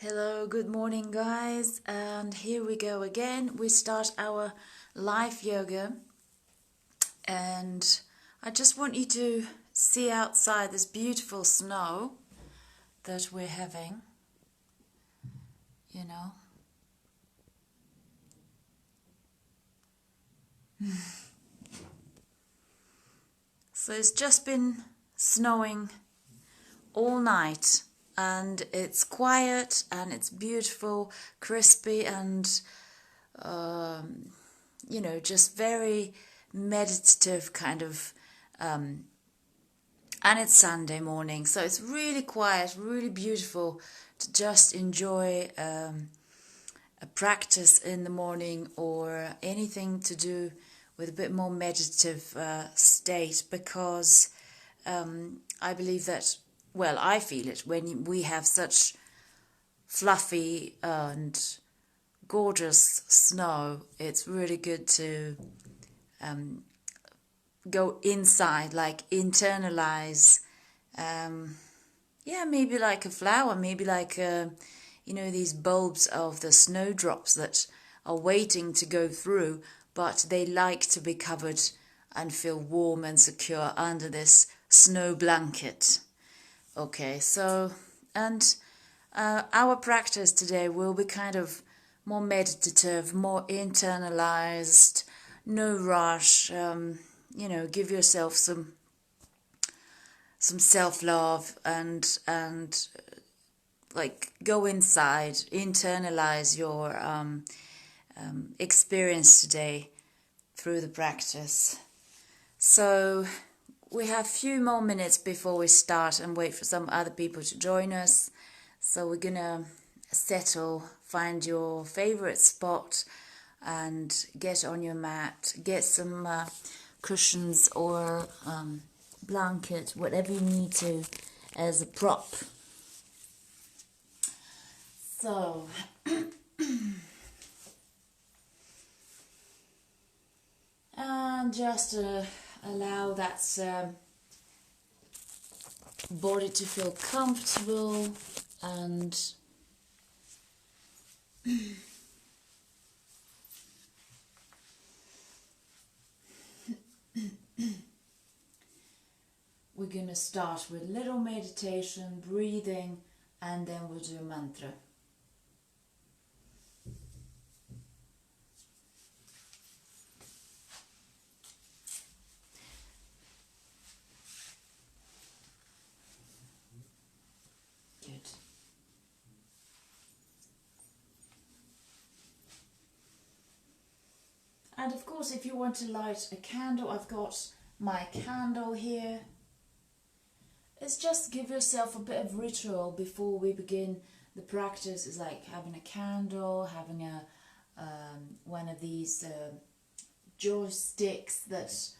Hello, good morning guys, and here we go again. We start our live yoga, and I just want you to see outside this beautiful snow that we're having, you know. So it's just been snowing all night, and it's quiet and it's beautiful, crispy, and just very meditative kind of, and it's Sunday morning, so it's really quiet, really beautiful to just enjoy a practice in the morning or anything to do with a bit more meditative state, because I believe that, well, I feel it when we have such fluffy and gorgeous snow. It's really good to go inside, like internalize, maybe like a flower, maybe like these bulbs of the snowdrops that are waiting to go through, but they like to be covered and feel warm and secure under this snow blanket. Okay, so, and our practice today will be kind of more meditative, more internalized, no rush. Give yourself some self-love and like go inside, internalize your experience today through the practice. So we have a few more minutes before we start and wait for some other people to join us. So we're gonna settle, find your favorite spot and get on your mat, get some cushions or blanket, whatever you need to as a prop. So and just allow that body to feel comfortable, and we're going to start with little meditation, breathing, and then we'll do a mantra. Good. And of course, if you want to light a candle, I've got my candle here. It's just give yourself a bit of ritual before we begin the practice. It's like having a candle, having a one of these joysticks that's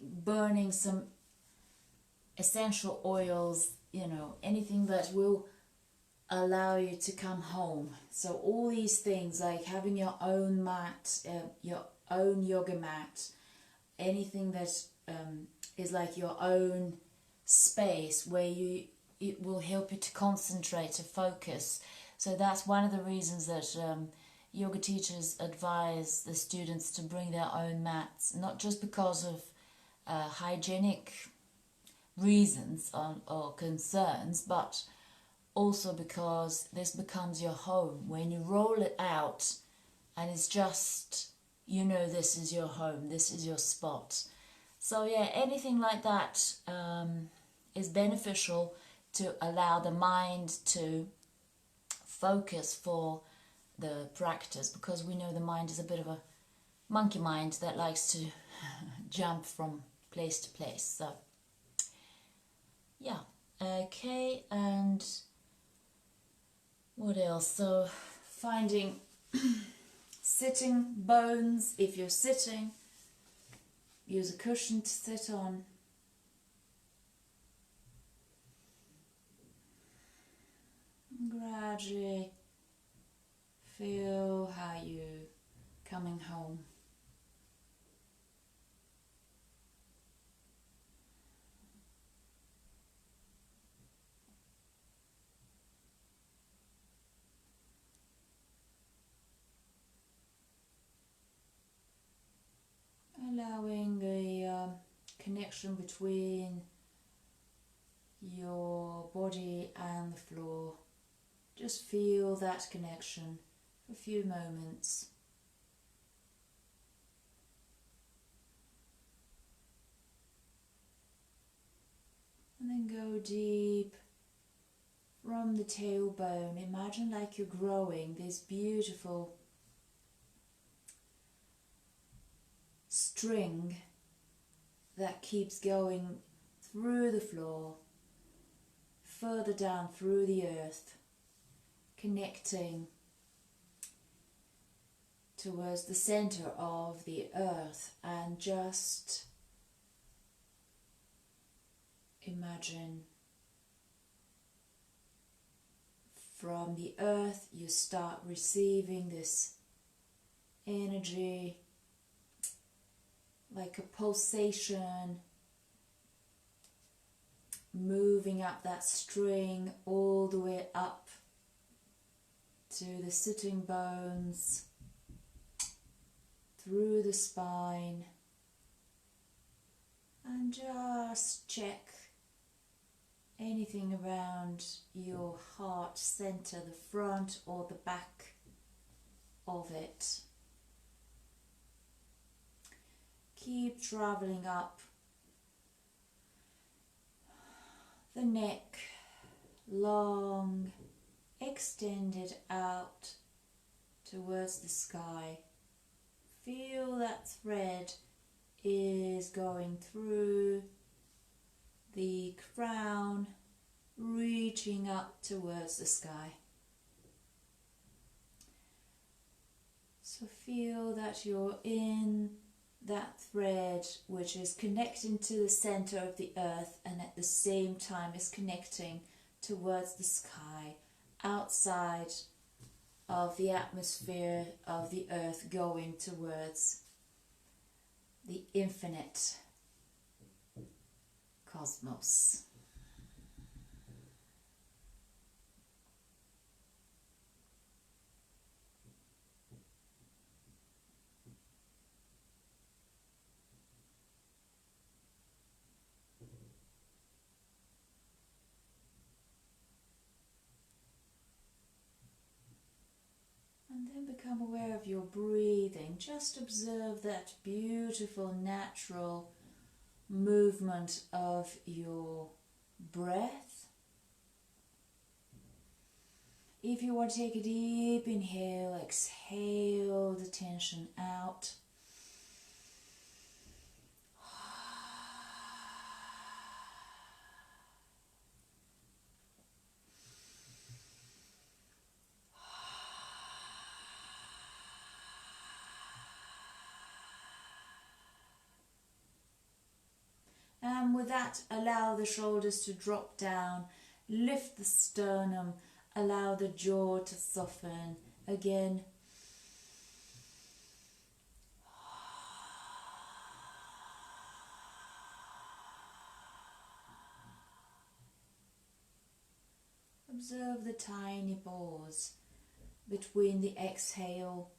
burning some essential oils, anything that will allow you to come home. So all these things, like having your own mat, your own yoga mat, anything that is like your own space where it will help you to concentrate, to focus. So that's one of the reasons that yoga teachers advise the students to bring their own mats, not just because of hygienic reasons or concerns, but also because this becomes your home. When you roll it out and it's just, this is your home, this is your spot. So yeah, anything like that is beneficial to allow the mind to focus for the practice, because we know the mind is a bit of a monkey mind that likes to jump from place to place. So yeah, okay, and what else? So finding sitting bones. If you're sitting, use a cushion to sit on. Gradually feel how you're coming home. connection between your body and the floor. Just feel that connection for a few moments. And then go deep from the tailbone. Imagine like you're growing this beautiful string that keeps going through the floor, further down through the earth, connecting towards the center of the earth. And just imagine from the earth you start receiving this energy like a pulsation, moving up that string all the way up to the sitting bones, through the spine, and just check anything around your heart center, the front or the back of it. Keep traveling up the neck, long, extended out towards the sky. Feel that thread is going through the crown, reaching up towards the sky. So feel that you're in that thread which is connecting to the center of the earth and at the same time is connecting towards the sky, outside of the atmosphere of the earth, going towards the infinite cosmos. And then become aware of your breathing. Just observe that beautiful natural movement of your breath. If you want to take a deep inhale, exhale the tension out. And with that, allow the shoulders to drop down, lift the sternum, allow the jaw to soften. Again, observe the tiny pause between the exhale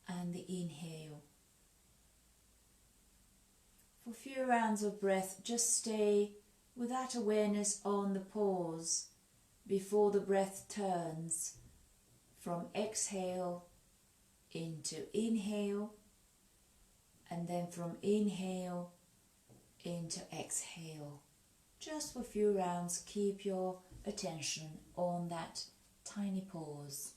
and the inhale. For a few rounds of breath, just stay with that awareness on the pause before the breath turns from exhale into inhale, and then from inhale into exhale. Just for a few rounds, keep your attention on that tiny pause.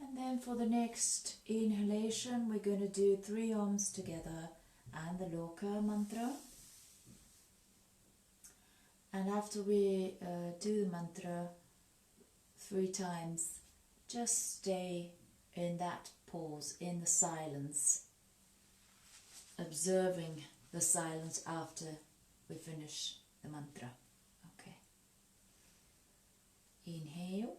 And then for the next inhalation, we're going to do 3 Oms together and the Loka mantra. And after we do the mantra 3 times, just stay in that pause, in the silence, observing the silence after we finish the mantra. Okay. Inhale.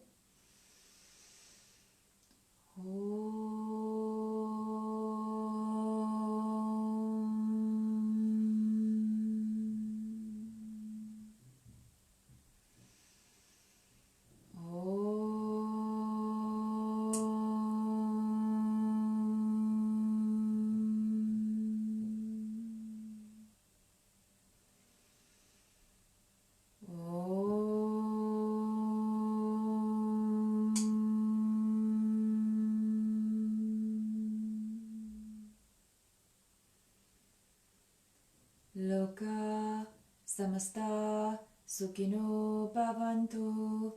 Loka samasta sukhino bhavantu.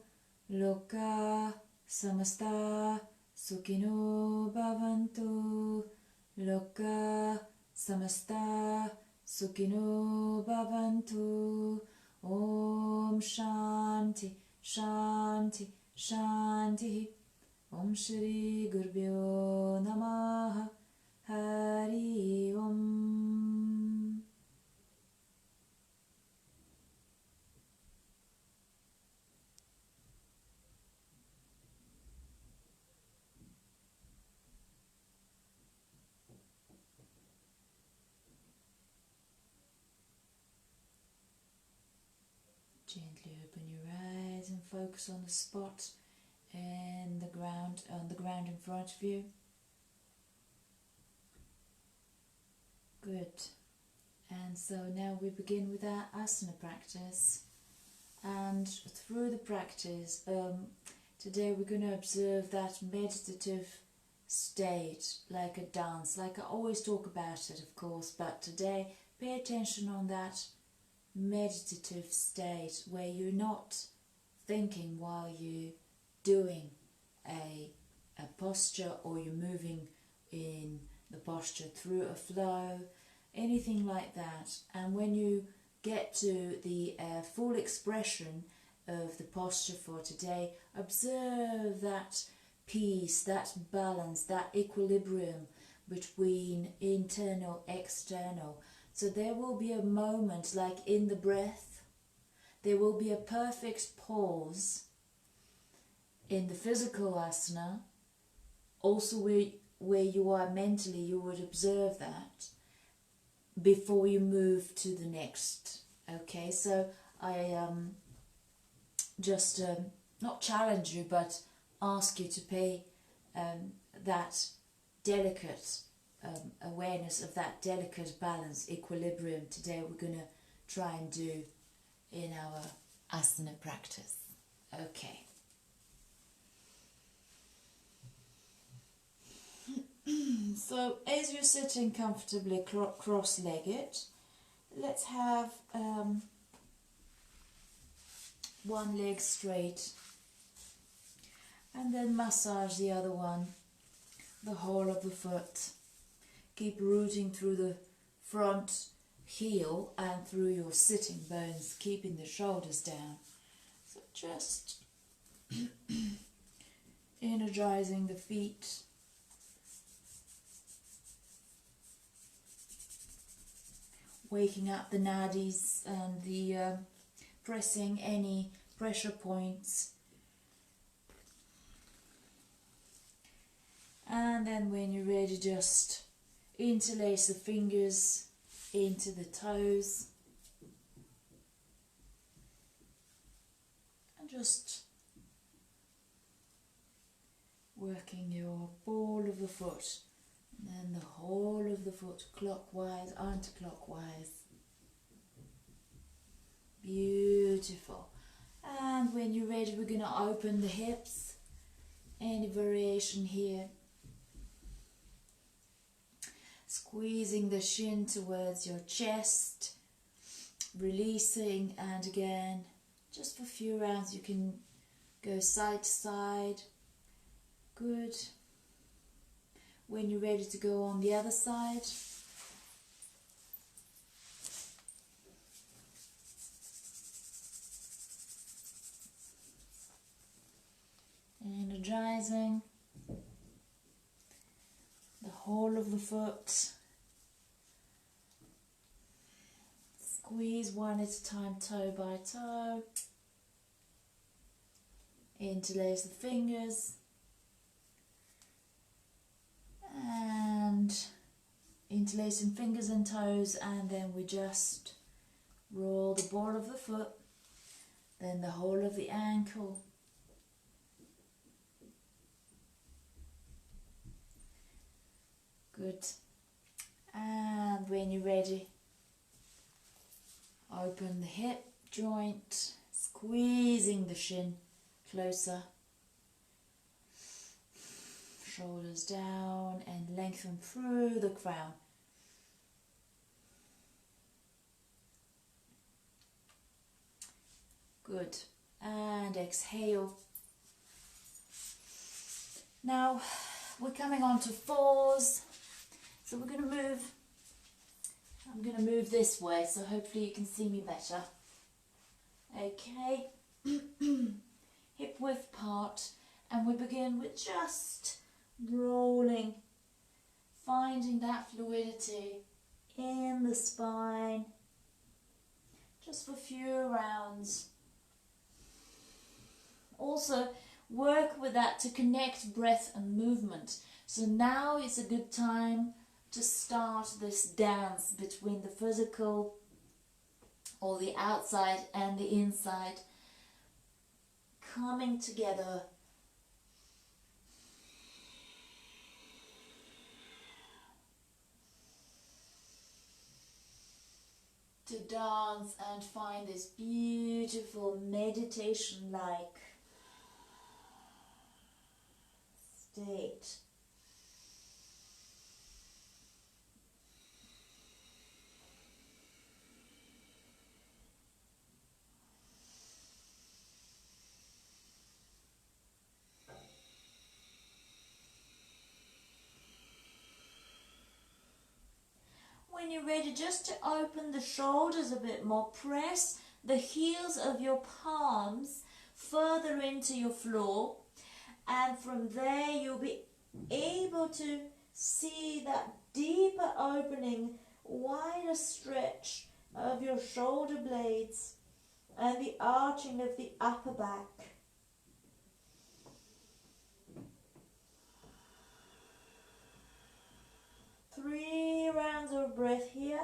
Loka samasta sukhino bhavantu. Loka samasta sukhino bhavantu. Om Shanti Shanti Shanti. Om Shri Gurbhyo Namaha. Hari Om. Gently open your eyes and focus on the spot in the ground, on the ground in front of you. Good. And so now we begin with our asana practice. And through the practice, today we're going to observe that meditative state, like a dance, like I always talk about it, of course, but today pay attention on that meditative state where you're not thinking while you're doing a posture, or you're moving in the posture through a flow, anything like that. And when you get to the full expression of the posture for today, observe that peace, that balance, that equilibrium between internal, external. So there will be a moment, like in the breath, there will be a perfect pause in the physical asana, also where you are mentally, you would observe that before you move to the next. Okay, so I just not challenge you, but ask you to pay that delicate awareness of that delicate balance, equilibrium. Today we're going to try and do in our asana practice. Okay. So as you're sitting comfortably cross-legged, let's have one leg straight and then massage the other one, the whole of the foot. Keep rooting through the front heel and through your sitting bones, keeping the shoulders down. So just energizing the feet. Waking up the nadis and the pressing any pressure points. And then when you're ready, just interlace the fingers into the toes. And just working your ball of the foot. And then the whole of the foot, clockwise, anti-clockwise. Beautiful. And when you're ready, we're going to open the hips. Any variation here. Squeezing the shin towards your chest. Releasing, and again, just for a few rounds, you can go side to side. Good. When you're ready to go on the other side, energizing the whole of the foot. Squeeze one at a time, toe by toe. Interlace the fingers. And interlacing fingers and toes, and then we just roll the ball of the foot, then the whole of the ankle. Good. And when you're ready, open the hip joint, squeezing the shin closer. Shoulders down and lengthen through the crown. Good. And exhale. Now we're coming on to fours. So we're going to move. I'm going to move this way, so hopefully you can see me better. Okay. Hip width apart, and we begin with just rolling, finding that fluidity in the spine, just for a few rounds. Also, work with that to connect breath and movement. So now is a good time to start this dance between the physical, or the outside, and the inside, coming together. To dance and find this beautiful meditation-like state. When you're ready, just to open the shoulders a bit more, press the heels of your palms further into your floor, and from there you'll be able to see that deeper opening, wider stretch of your shoulder blades and the arching of the upper back. Three rounds of breath here.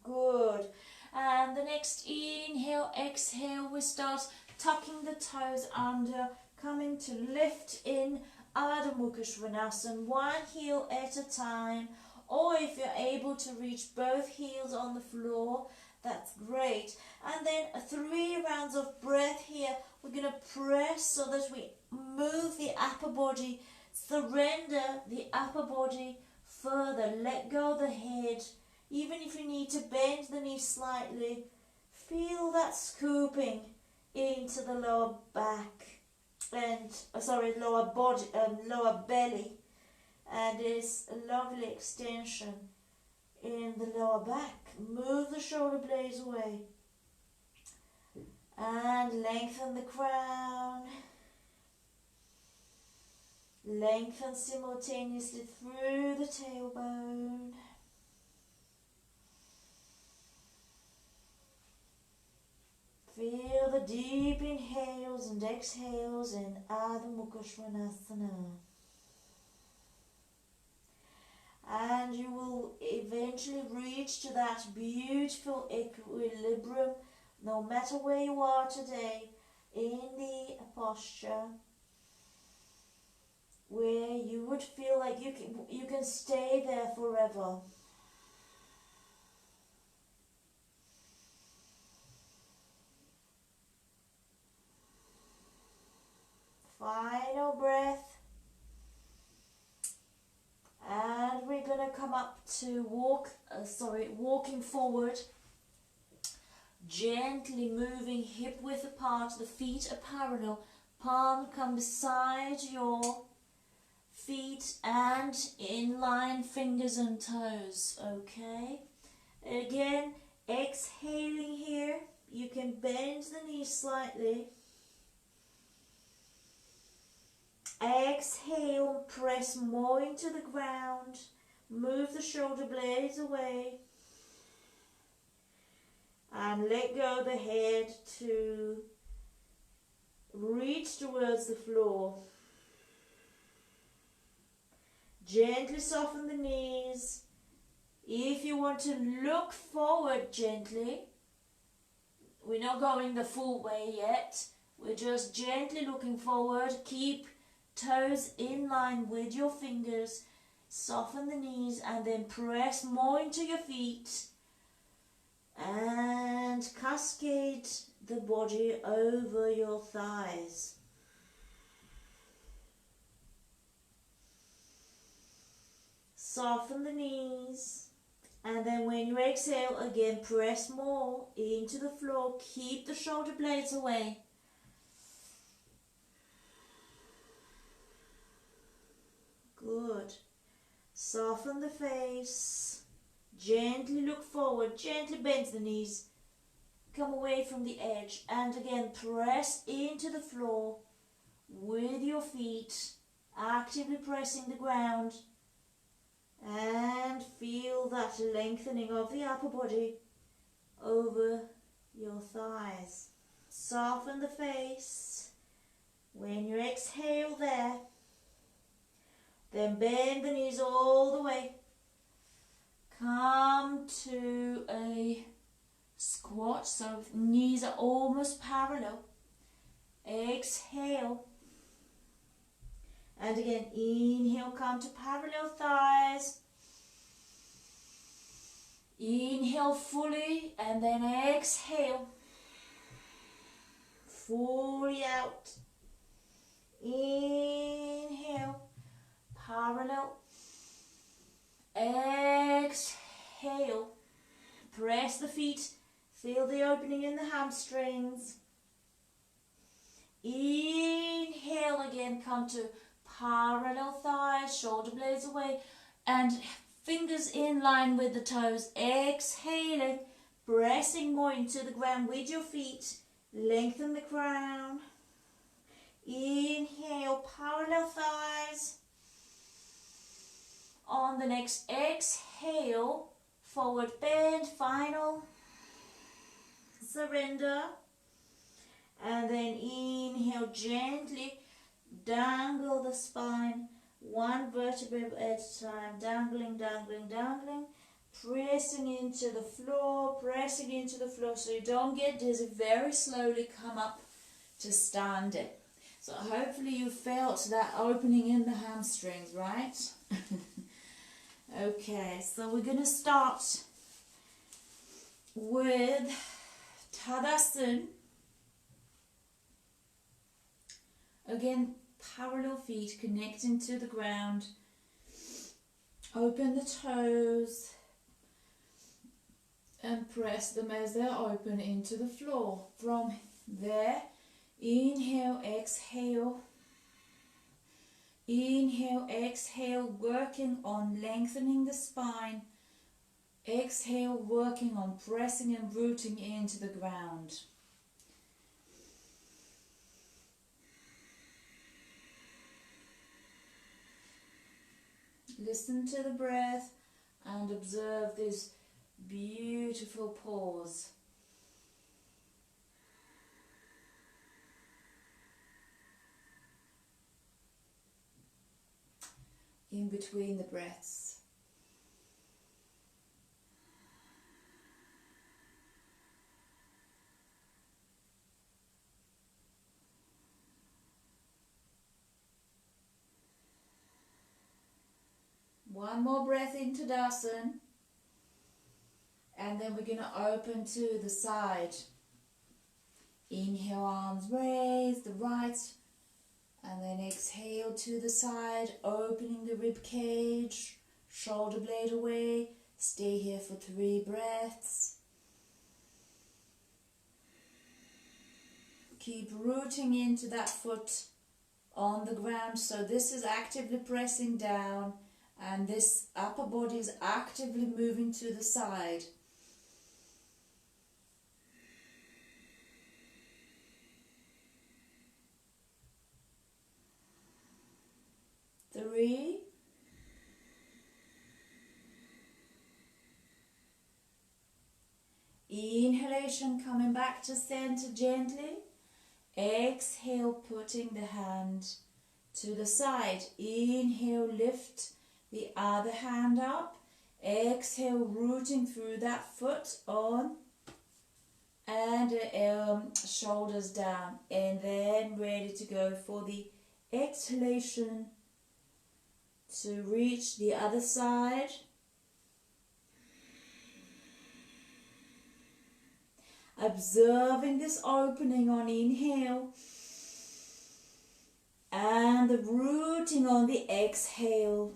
Good. And the next inhale, exhale, we start tucking the toes under, coming to lift in Ardha Mukha Svanasana, one heel at a time, or if you're able to reach both heels on the floor, that's great. And then 3 rounds of breath here. We're going to press so that we move the upper body, surrender the upper body further, let go the head. Even if you need to bend the knee slightly, feel that scooping into the lower back. And lower body, lower belly, and this lovely extension in the lower back. Move the shoulder blades away and lengthen the crown. Lengthen simultaneously through the tailbone. Feel the deep inhales and exhales in Ardha Mukha Svanasana. And you will eventually reach to that beautiful equilibrium, no matter where you are today, in the posture where you would feel like you can stay there forever. Final breath, and we're going to come up to walking forward, gently moving hip width apart, the feet are parallel, Palm come beside your feet and inline fingers and toes, okay? Again, exhaling here, you can bend the knees slightly. Exhale, press more into the ground, move the shoulder blades away, and let go the head to reach towards the floor. Gently soften the knees. If you want to look forward gently, we're not going the full way yet. We're just gently looking forward. Keep toes in line with your fingers. Soften the knees and then press more into your feet. And cascade the body over your thighs. Soften the knees, and then when you exhale, again press more into the floor. Keep the shoulder blades away. Good. Soften the face. Gently look forward. Gently bend the knees. Come away from the edge, and again press into the floor with your feet, actively pressing the ground. And feel that lengthening of the upper body over your thighs. Soften the face. When you exhale there, then bend the knees all the way. Come to a squat, so knees are almost parallel. Exhale. And again, inhale, come to parallel thighs. Inhale fully, and then exhale. Fully out. Inhale, parallel. Exhale. Press the feet. Feel the opening in the hamstrings. Inhale again, come to parallel thighs, shoulder blades away, and fingers in line with the toes. Exhaling, pressing more into the ground with your feet. Lengthen the crown. Inhale, parallel thighs. On the next exhale, forward bend, final surrender. And then inhale, gently dangle the spine, one vertebra at a time, dangling, dangling, dangling, pressing into the floor, so you don't get dizzy. Very slowly come up to standing. So hopefully you felt that opening in the hamstrings, right? Okay, so we're going to start with Tadasana. Again, parallel feet connecting to the ground. Open the toes and press them as they're open into the floor. From there, inhale, exhale. Inhale, exhale, working on lengthening the spine. Exhale, working on pressing and rooting into the ground. Listen to the breath and observe this beautiful pause. In between the breaths. One more breath into Tadasana, and then we're going to open to the side. Inhale, arms raised, the right, and then exhale to the side, opening the rib cage, shoulder blade away. Stay here for 3 breaths. Keep rooting into that foot on the ground. So this is actively pressing down and this upper body is actively moving to the side. Three. Inhalation, coming back to center gently. Exhale, putting the hand to the side. Inhale, lift the other hand up. Exhale, rooting through that foot on. And shoulders down. And then ready to go for the exhalation to reach the other side. Observing this opening on inhale and the rooting on the exhale.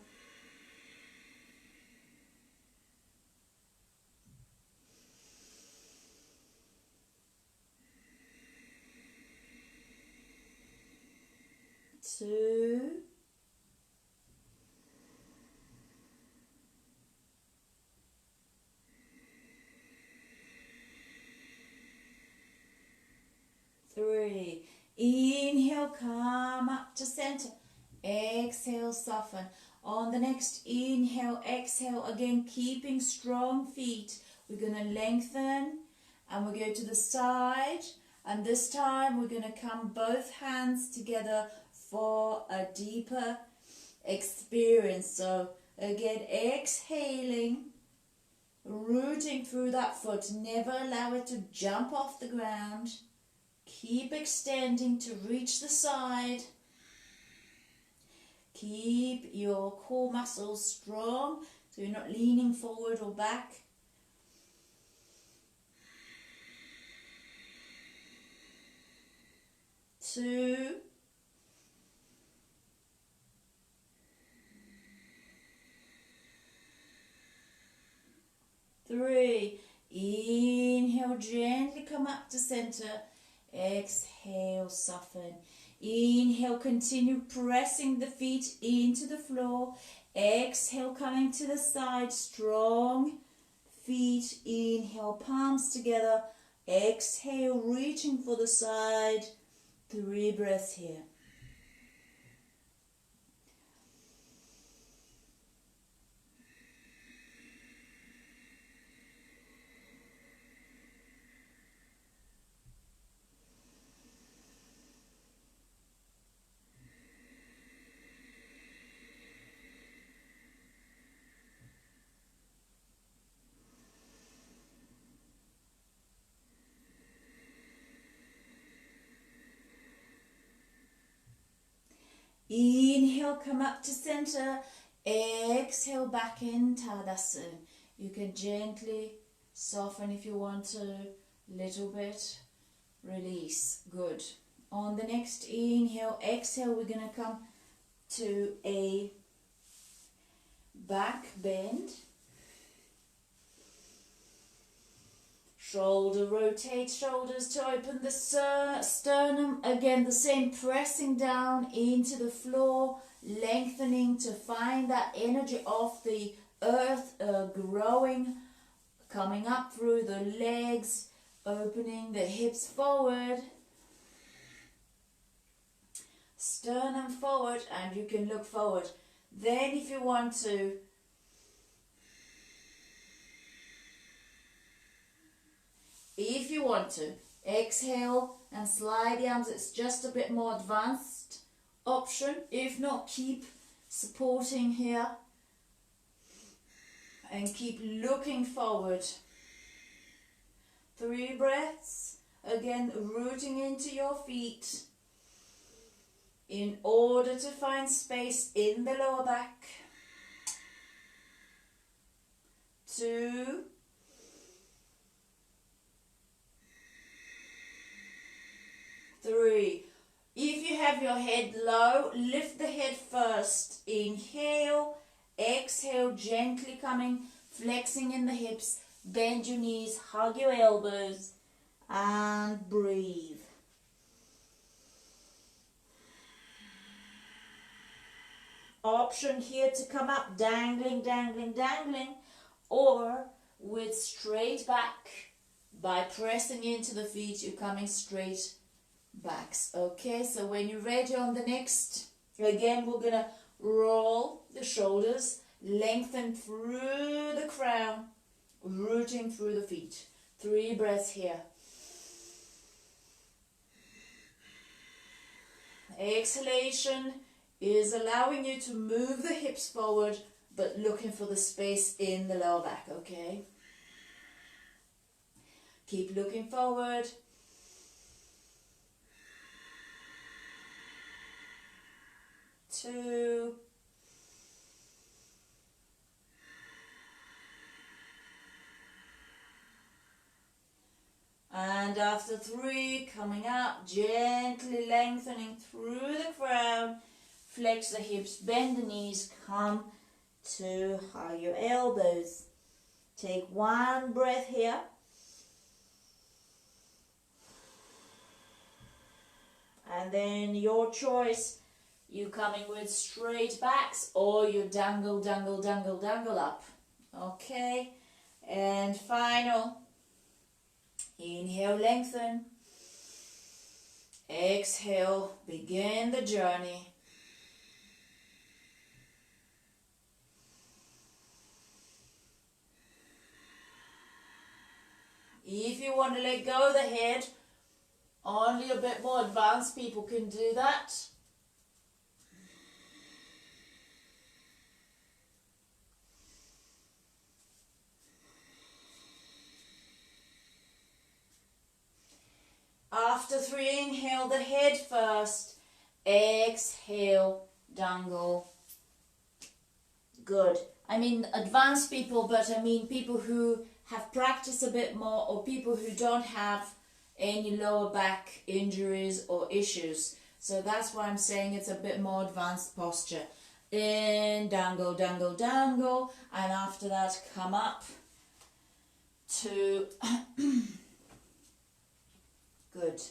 Two. Three. Inhale, come up to center. Exhale, soften. On the next inhale, exhale, again keeping strong feet. We're going to lengthen and we go to the side. And this time we're going to come both hands together for a deeper experience. So again, exhaling, rooting through that foot. Never allow it to jump off the ground. Keep extending to reach the side. Keep your core muscles strong so you're not leaning forward or back. Two. Three. Inhale, gently come up to center. Exhale, soften. Inhale, continue pressing the feet into the floor. Exhale, coming to the side, strong feet. Inhale, palms together. Exhale, reaching for the side. 3 breaths here. Inhale, come up to center. Exhale, back in Tadasana. You can gently soften if you want to, little bit. Release. Good. On the next inhale, exhale, we're going to come to a back bend. Shoulder rotate, shoulders to open the sternum. Again, the same, pressing down into the floor, lengthening to find that energy of the earth growing, coming up through the legs, opening the hips forward. Sternum forward, and you can look forward. Then if you want to, exhale and slide the arms. It's just a bit more advanced option. If not, keep supporting here and keep looking forward. 3 breaths. Again, rooting into your feet in order to find space in the lower back. 2. 3. If you have your head low, lift the head first. Inhale, exhale, gently coming, flexing in the hips, bend your knees, hug your elbows, and breathe. option here to come up, dangling, dangling, dangling, or with straight back. By pressing into the feet, you're coming straight backs. Okay, so when you're ready on the next, again, we're gonna roll the shoulders, lengthen through the crown, rooting through the feet. 3 breaths here. Exhalation is allowing you to move the hips forward, but looking for the space in the lower back, okay? Keep looking forward. Two. And after 3, coming up, gently lengthening through the crown. Flex the hips, bend the knees, come to higher elbows. Take 1 breath here. And then your choice, you coming with straight backs or you dangle, dangle, dangle, dangle up. Okay, and final. Inhale, lengthen. Exhale, begin the journey. If you want to let go of the head, only a bit more advanced people can do that. After 3, inhale the head first. Exhale, dangle. Good. I mean advanced people, but I mean people who have practiced a bit more, or people who don't have any lower back injuries or issues. So that's why I'm saying it's a bit more advanced posture. In, dangle, dangle, dangle, and after that come up to good,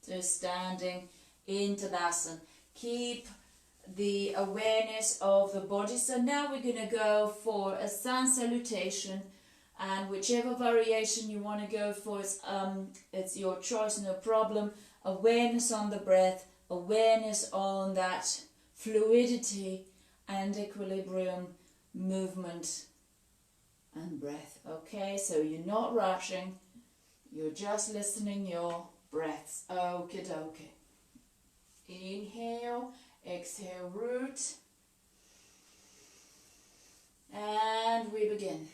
to standing in Tadasana. Keep the awareness of the body. So now we're going to go for a sun salutation, and whichever variation you want to go for, it's your choice, no problem. Awareness on the breath, awareness on that fluidity and equilibrium, movement and breath. Okay, so you're not rushing, you're just listening your breaths. Okie dokie. Inhale, exhale, root, and we begin.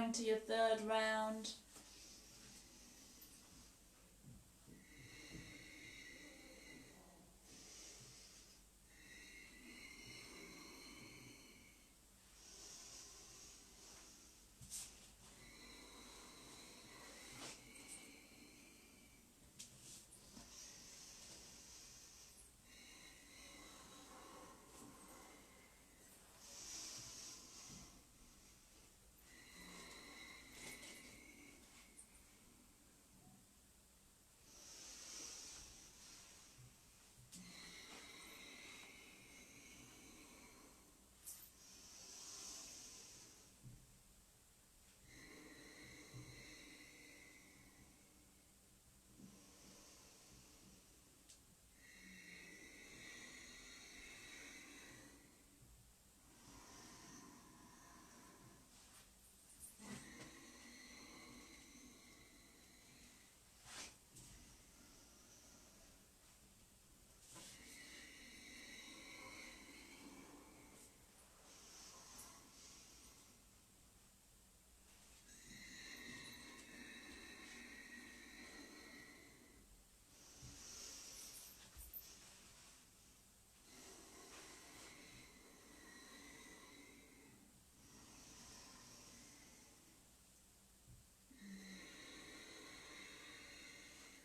going to your third round.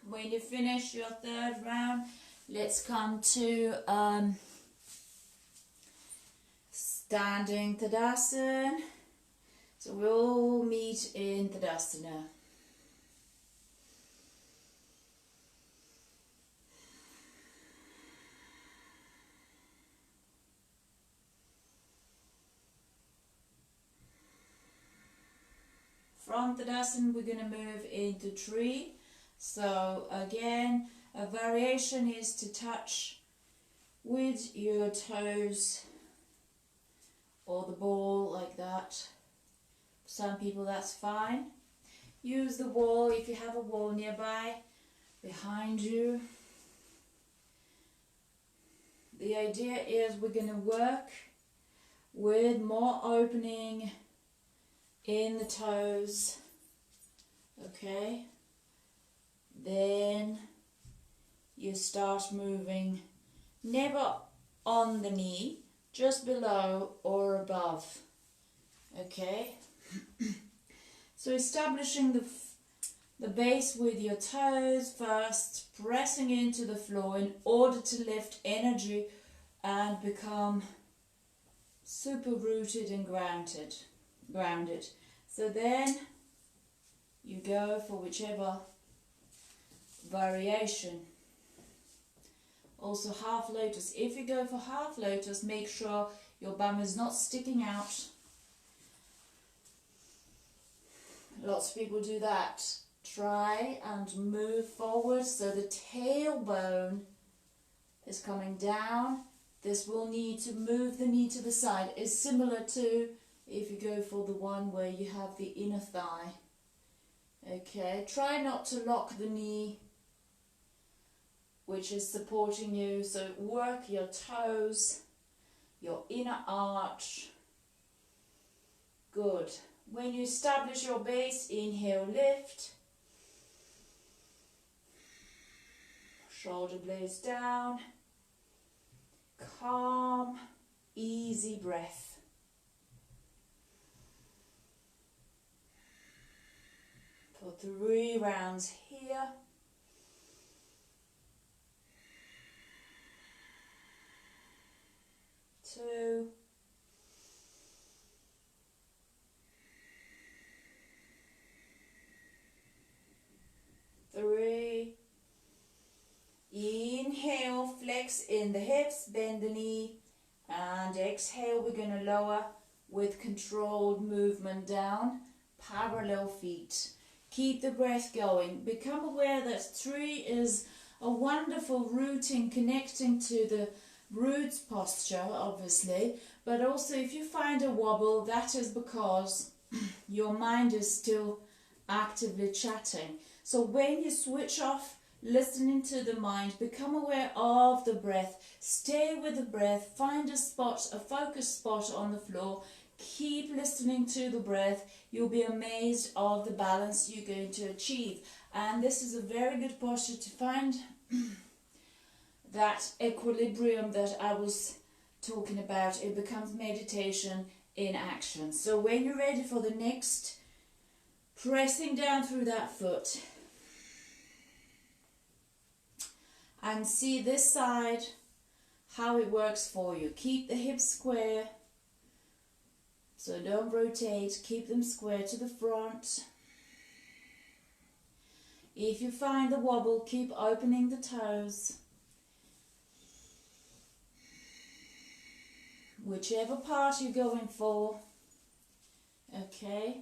When you finish your third round, let's come to standing Tadasana. So we all meet in Tadasana. From Tadasana, we're going to move into tree. So again, a variation is to touch with your toes or the ball like that. For some people that's fine. Use the wall if you have a wall nearby, behind you. The idea is we're going to work with more opening in the toes, okay? Then you start moving, never on the knee, just below or above, okay? So establishing the base with your toes first, pressing into the floor in order to lift energy and become super rooted and grounded. So then you go for whichever variation. Also half lotus. If you go for half lotus, make sure your bum is not sticking out. Lots of people do that. Try and move forward so the tailbone is coming down. This will need to move the knee to the side. It's similar to if you go for the one where you have the inner thigh. Okay, try not to lock the knee, which is supporting you. So work your toes, your inner arch. Good. When you establish your base, inhale, lift. Shoulder blades down. Calm, easy breath. For 3 rounds here. Two. Three. Inhale, flex in the hips, bend the knee, and exhale, we're going to lower with controlled movement down, parallel feet. Keep the breath going. Become aware that tree is a wonderful rooting, connecting to the roots posture, obviously, but also if you find a wobble, that is because your mind is still actively chatting. So when you switch off listening to the mind, become aware of the breath, stay with the breath, find a spot, a focus spot on the floor, Keep listening to the breath. You'll be amazed of the balance you're going to achieve. And this is a very good posture to find that equilibrium that I was talking about. It becomes meditation in action. So when you're ready for the next, pressing down through that foot. And see this side, how it works for you. Keep the hips square. So don't rotate, keep them square to the front. If you find the wobble, keep opening the toes. Whichever part you're going for. Okay.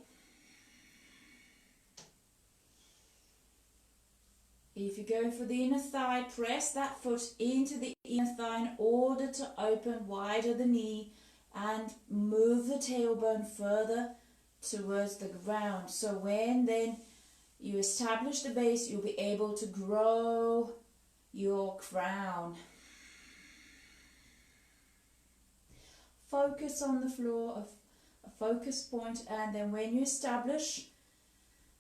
If you're going for the inner thigh, press that foot into the inner thigh in order to open wider the knee and move the tailbone further towards the ground. So when then you establish the base, you'll be able to grow your crown. Focus on the floor, a focus point, and then when you establish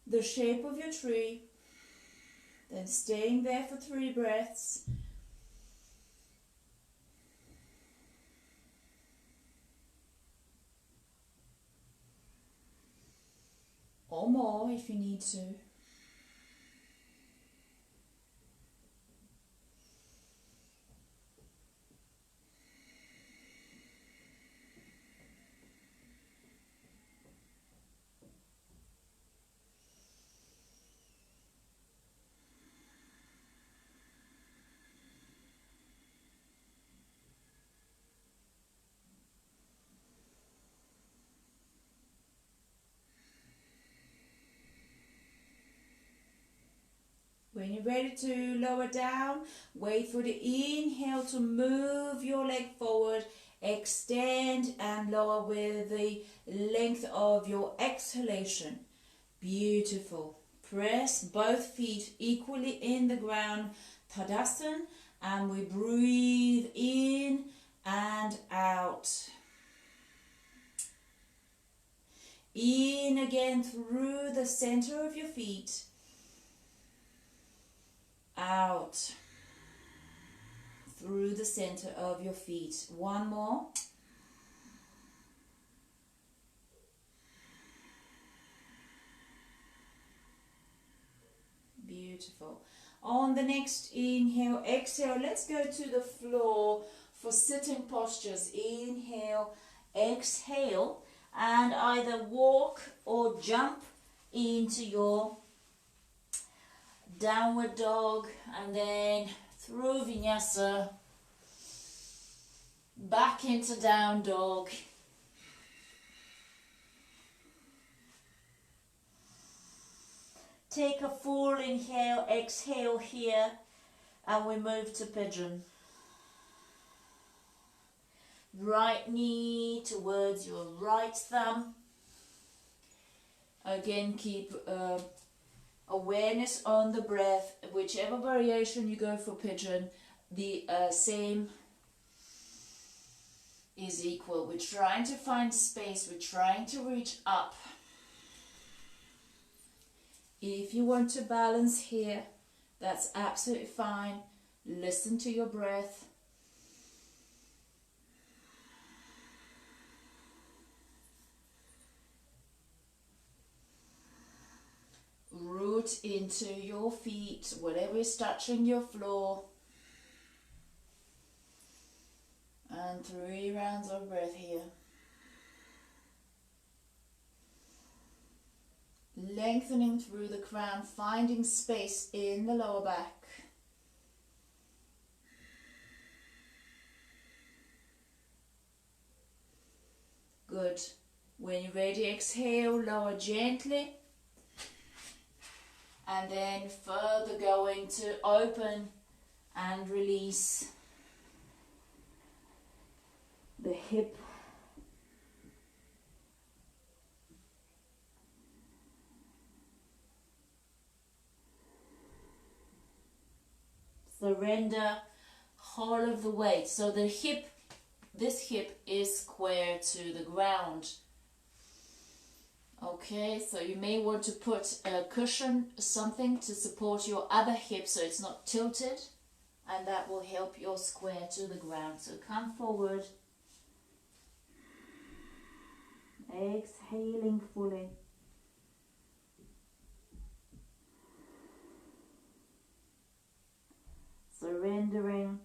the shape of your tree, then staying there for 3 breaths. Or more if you need to. When you're ready to lower down, wait for the inhale to move your leg forward, extend and lower with the length of your exhalation. Beautiful. Press both feet equally in the ground, Tadasana, and we breathe in and out. In again through the center of your feet. Out through the center of your feet. One more. Beautiful. On the next inhale, exhale, let's go to the floor for sitting postures. Inhale, exhale, and either walk or jump into your downward dog, and then through vinyasa back into down dog. Take a full inhale, exhale here, and we move to pigeon. Right knee towards your right thumb. Again, keep awareness on the breath. Whichever variation you go for pigeon, the same is equal. We're trying to find space. We're trying to reach up. If you want to balance here, that's absolutely fine. Listen to your breath. Root into your feet, whatever is touching your floor. And 3 rounds of breath here. Lengthening through the crown, finding space in the lower back. Good. When you're ready, exhale, lower gently. And then further going to open and release the hip. Surrender whole of the weight. So the hip this hip is square to the ground. Okay, so you may want to put a cushion, something to support your other hip so it's not tilted, and that will help your square to the ground. So come forward, exhaling fully. Surrendering.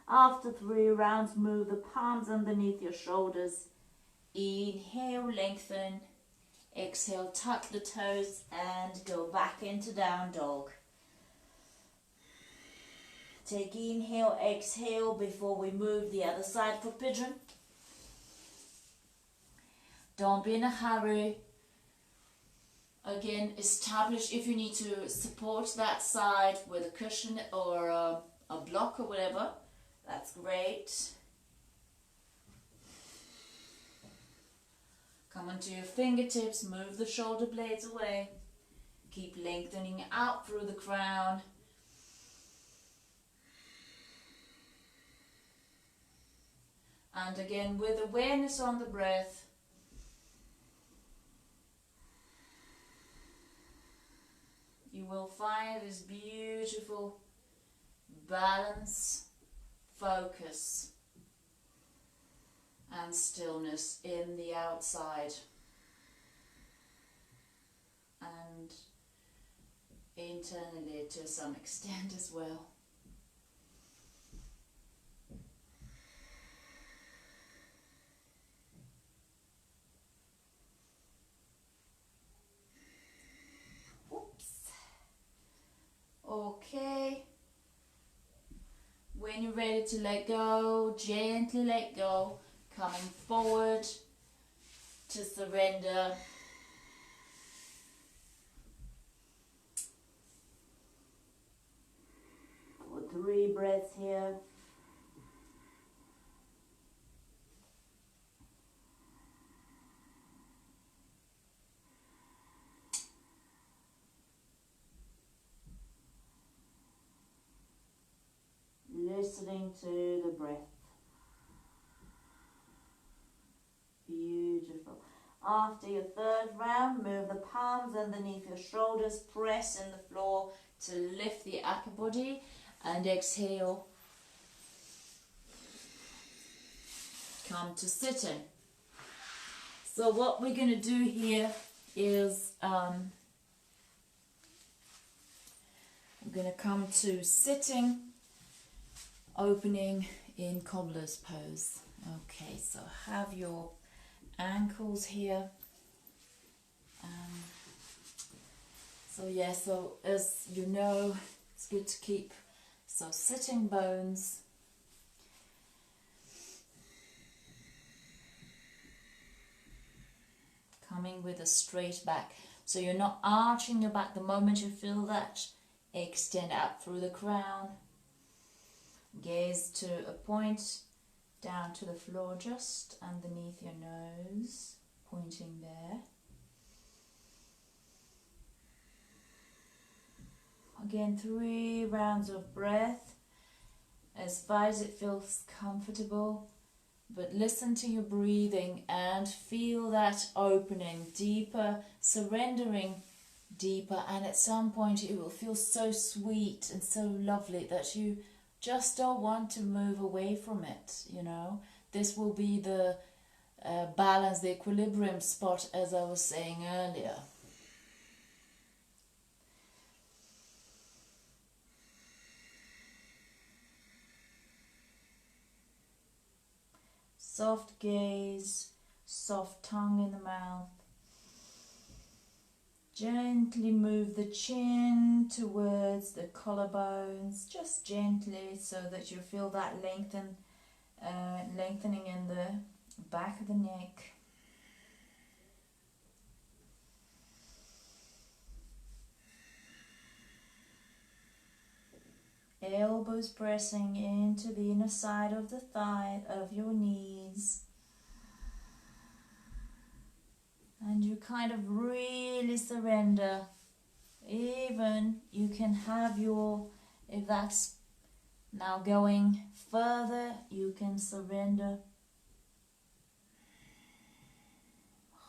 After 3 rounds, move the palms underneath your shoulders. Inhale, lengthen. Exhale, tuck the toes and go back into down dog. Take inhale, exhale before we move the other side for pigeon. Don't be in a hurry. Again, establish if you need to support that side with a cushion or a block or whatever. That's great. Come onto your fingertips, move the shoulder blades away. Keep lengthening out through the crown. And again, with awareness on the breath, you will find this beautiful balance, focus, and stillness in the outside and internally to some extent as well. Okay, when you're ready to let go, gently let go, coming forward to surrender. For 3 breaths here. Listening to the breath. Beautiful. After your 3rd round, move the palms underneath your shoulders, press in the floor to lift the upper body, and exhale. Come to sitting. So what we're going to do here is we're going to come to sitting, opening in cobbler's pose. Okay, so have your ankles here. So as you know, it's good to keep sitting bones. Coming with a straight back. So you're not arching your back. The moment you feel that, extend up through the crown. Gaze to a point down to the floor just underneath your nose, pointing there. Again, 3 rounds of breath, as far as it feels comfortable, but listen to your breathing and feel that opening deeper, surrendering deeper, and at some point it will feel so sweet and so lovely that you just don't want to move away from it, you know. This will be the balance, the equilibrium spot, as I was saying earlier. Soft gaze, soft tongue in the mouth. Gently move the chin towards the collarbones, just gently, so that you feel that lengthening in the back of the neck. Elbows pressing into the inner side of the thigh of your knees. And you kind of really surrender. Even you can have your, if that's Now going further, you can surrender.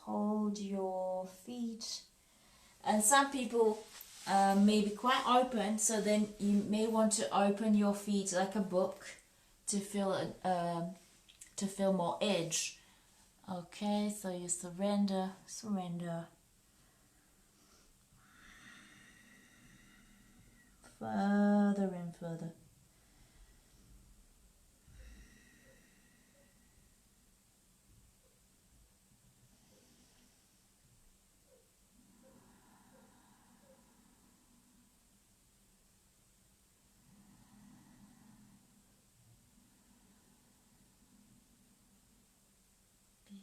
Hold your feet. And some people may be quite open, so then you may want to open your feet like a book to feel more edge. Okay, so you surrender. Further and further.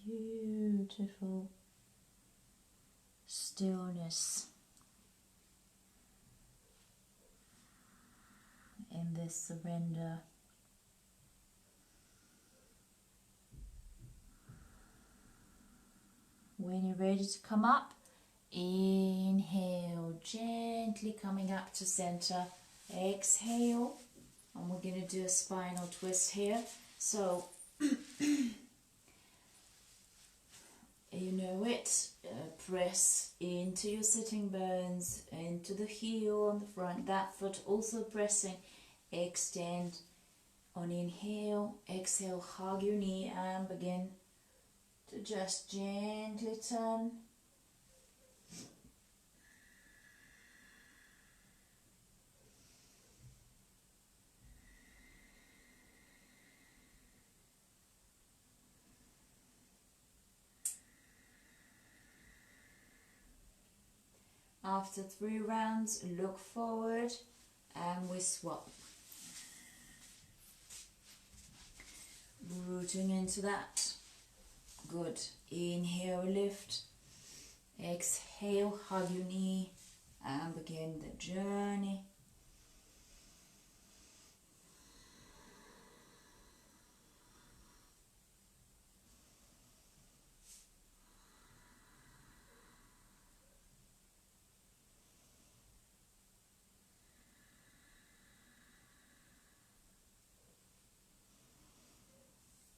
Beautiful stillness in this surrender. When you're ready to come up, inhale, gently coming up to center. Exhale, and we're going to do a spinal twist here. So you know it, press into your sitting bones, into the heel on the front, that foot also pressing, extend on inhale, exhale, hug your knee and begin to just gently turn. After 3 rounds, look forward and we swap. Rooting into that. Good. Inhale, lift. Exhale, hug your knee and begin the journey.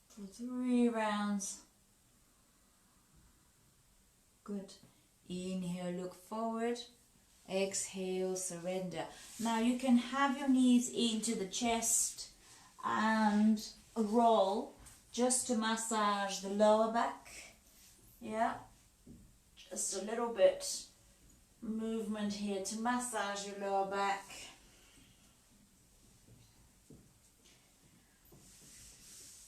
For 3 rounds. Good. Inhale, look forward. Exhale, surrender. Now you can have your knees into the chest and roll just to massage the lower back. Yeah. Just a little bit movement here to massage your lower back.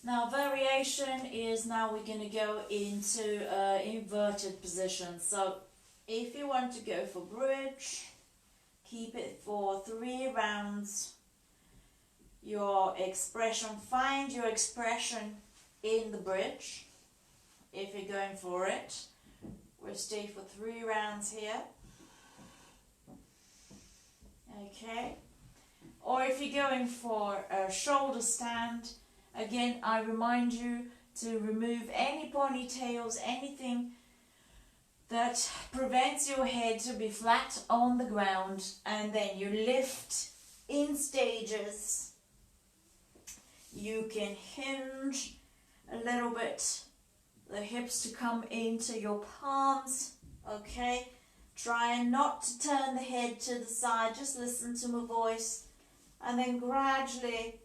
Now variation is now we're going to go into inverted position. So if you want to go for bridge, keep it for 3 rounds. Your expression, find your expression in the bridge. If you're going for it, we'll stay for 3 rounds here. Okay. Or if you're going for a shoulder stand, again, I remind you to remove any ponytails, anything that prevents your head to be flat on the ground, and then you lift in stages. You can hinge a little bit the hips to come into your palms, okay? Try not to turn the head to the side, just listen to my voice, and then gradually,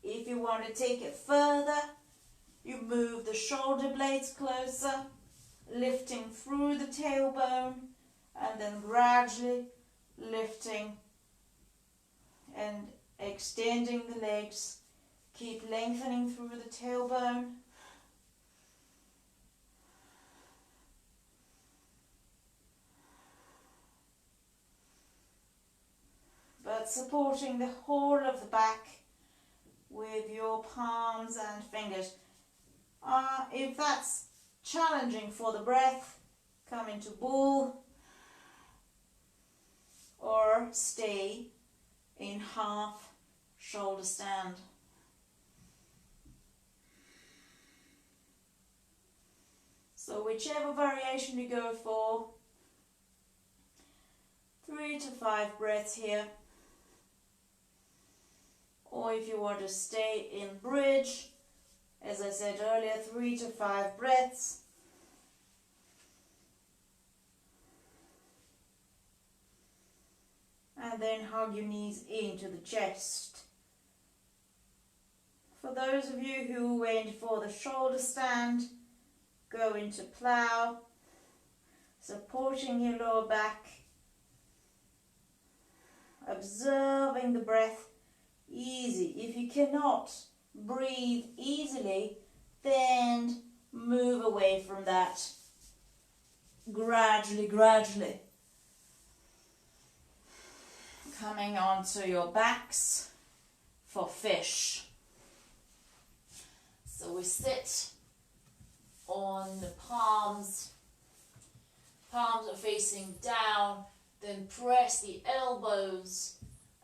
if you want to take it further, you move the shoulder blades closer, lifting through the tailbone, and then gradually lifting and extending the legs. Keep lengthening through the tailbone. But supporting the whole of the back with your palms and fingers. If that's challenging for the breath, come into bull or stay in half shoulder stand. So whichever variation you go for, 3 to 5 breaths here. or if you want to stay in bridge, as I said earlier, 3 to 5 breaths. And then hug your knees into the chest. For those of you who went for the shoulder stand, go into plow, supporting your lower back, observing the breath easy. If you cannot breathe easily, then move away from that gradually. Coming onto your backs for fish. So we sit on the palms. Palms are facing down. Then press the elbows,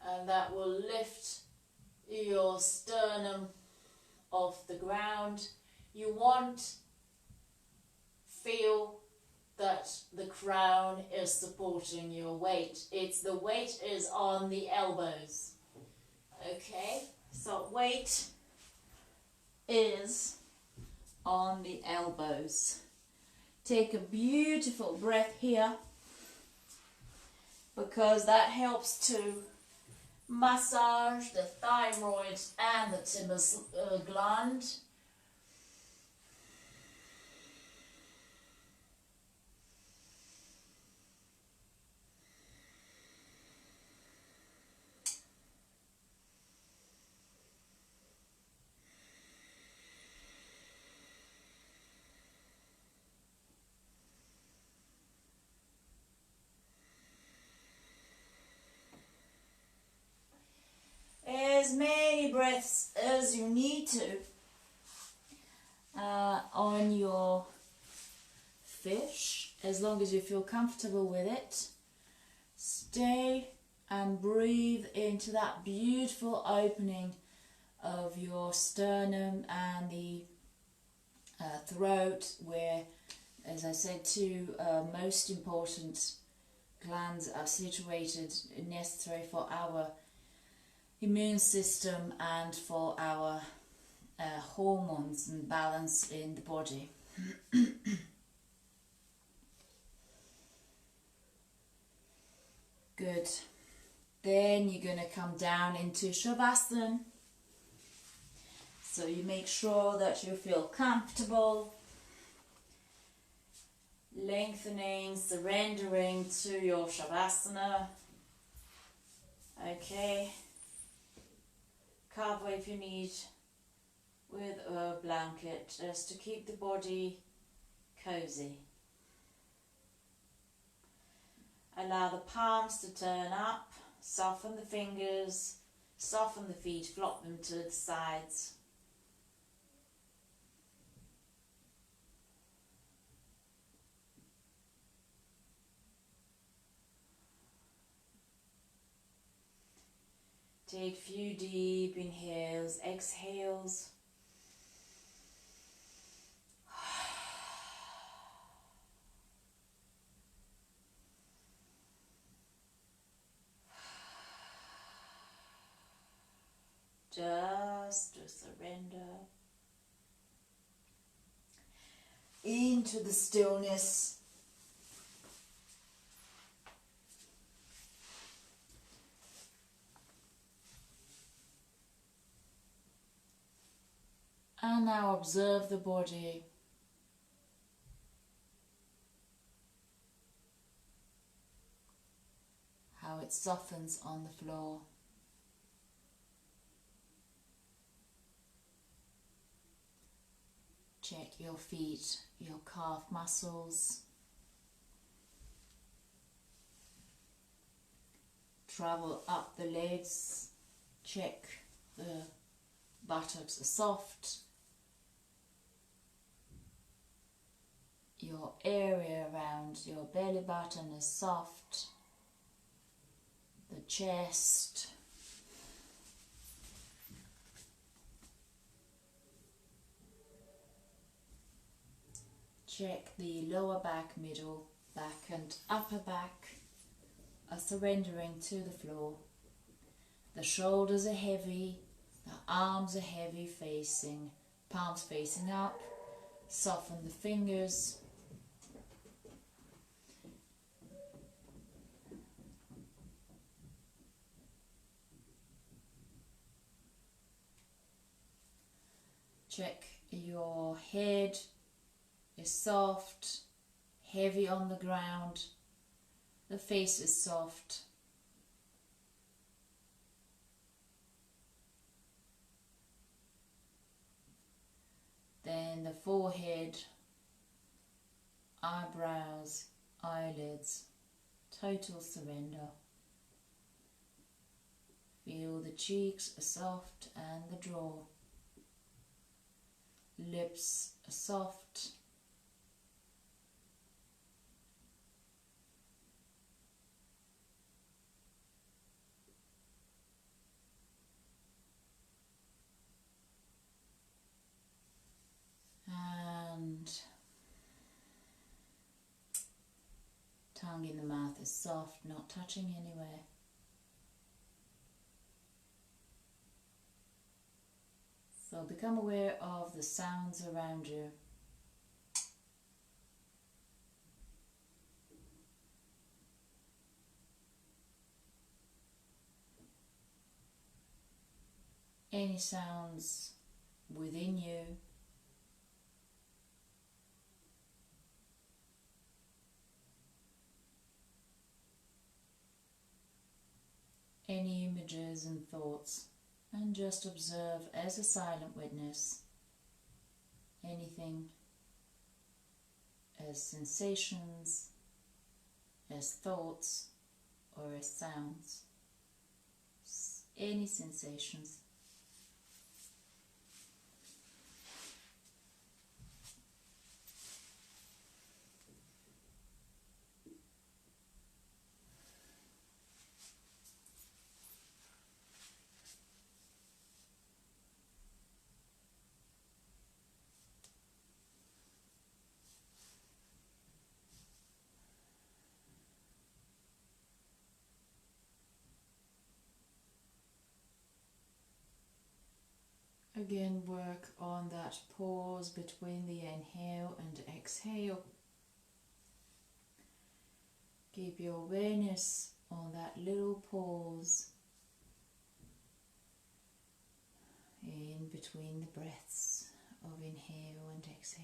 and that will lift your sternum off the ground. You feel that the crown is supporting your weight. The weight is on the elbows. Okay, so weight is on the elbows. Take a beautiful breath here, because that helps to massage the thyroid and the thymus gland. As many breaths as you need to on your fish, as long as you feel comfortable with it. Stay and breathe into that beautiful opening of your sternum and the throat, where, as I said, two most important glands are situated, necessary for our immune system and for our hormones and balance in the body. Good. Then you're going to come down into Shavasana. So you make sure that you feel comfortable, lengthening, surrendering to your Shavasana. Okay. Cover if you need with a blanket, just to keep the body cozy. Allow the palms to turn up, soften the fingers, soften the feet, flop them to the sides. Take a few deep inhales, exhales. Just to surrender into the stillness. And now observe the body. How it softens on the floor. Check your feet, your calf muscles. Travel up the legs. Check the buttocks are soft. Your area around your belly button is soft. The chest. Check the lower back, middle back and upper back are surrendering to the floor. The shoulders are heavy, arms are heavy, palms facing up. Soften the fingers. Check your head is soft, heavy on the ground. The face is soft. Then the forehead, eyebrows, eyelids, total surrender. Feel the cheeks are soft and the jaw. Lips are soft. And tongue in the mouth is soft, not touching anywhere. So become aware of the sounds around you. Any sounds within you. Any images and thoughts. And just observe as a silent witness anything as sensations, as thoughts, or as sounds. Any sensations. Again, work on that pause between the inhale and exhale. Keep your awareness on that little pause in between the breaths of inhale and exhale.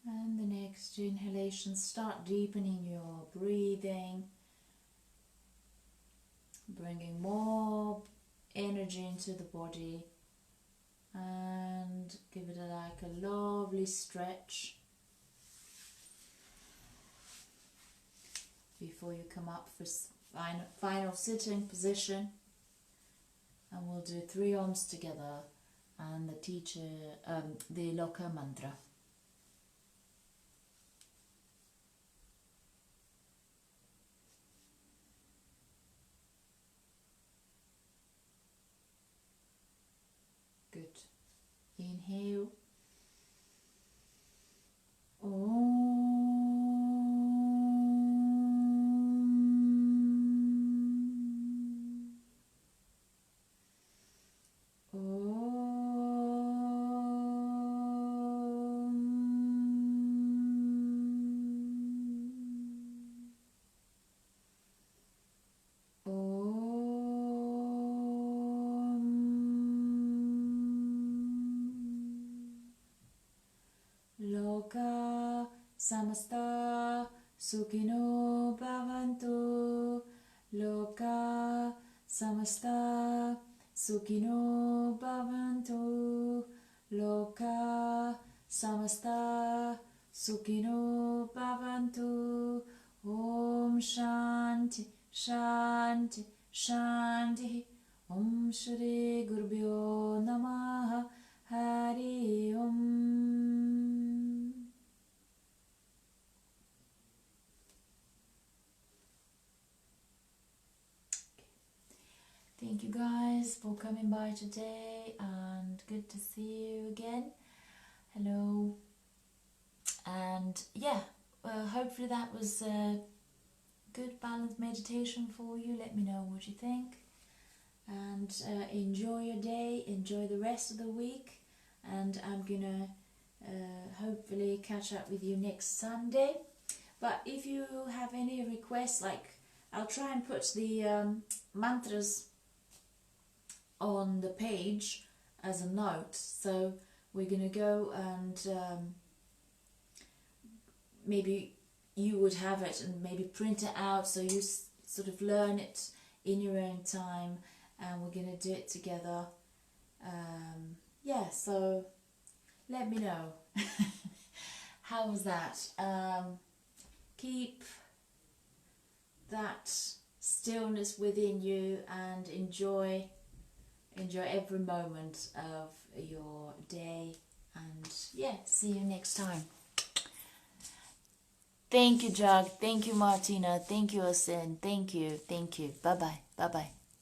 And the next inhalation, start deepening your breathing, bringing more energy into the body, and give it like a lovely stretch before you come up for final sitting position. And we'll do 3 Oms together and the Loka mantra. Good. Inhale. Loka samasta sukhino bhavantu. Loka samasta sukhino bhavantu. Loka samasta sukhino bhavantu. Om Shanti Shanti Shanti. Om Shri Gurubhyo Namaha. Hari Om. Thank you guys for coming by today, and good to see you again. Hello. And yeah, hopefully that was a good balanced meditation for you. Let me know what you think. And enjoy your day, enjoy the rest of the week, and I'm gonna hopefully catch up with you next Sunday. But if you have any requests, like I'll try and put the mantras on the page as a note, so we're gonna go and maybe you would have it and maybe print it out so you sort of learn it in your own time, and we're gonna do it together. Yeah, so let me know. How was that? Keep that stillness within you and enjoy every moment of your day, and yeah, see you next time. Thank you, Jug. Thank you, Martina. Thank you, Asin. Thank you. Bye bye.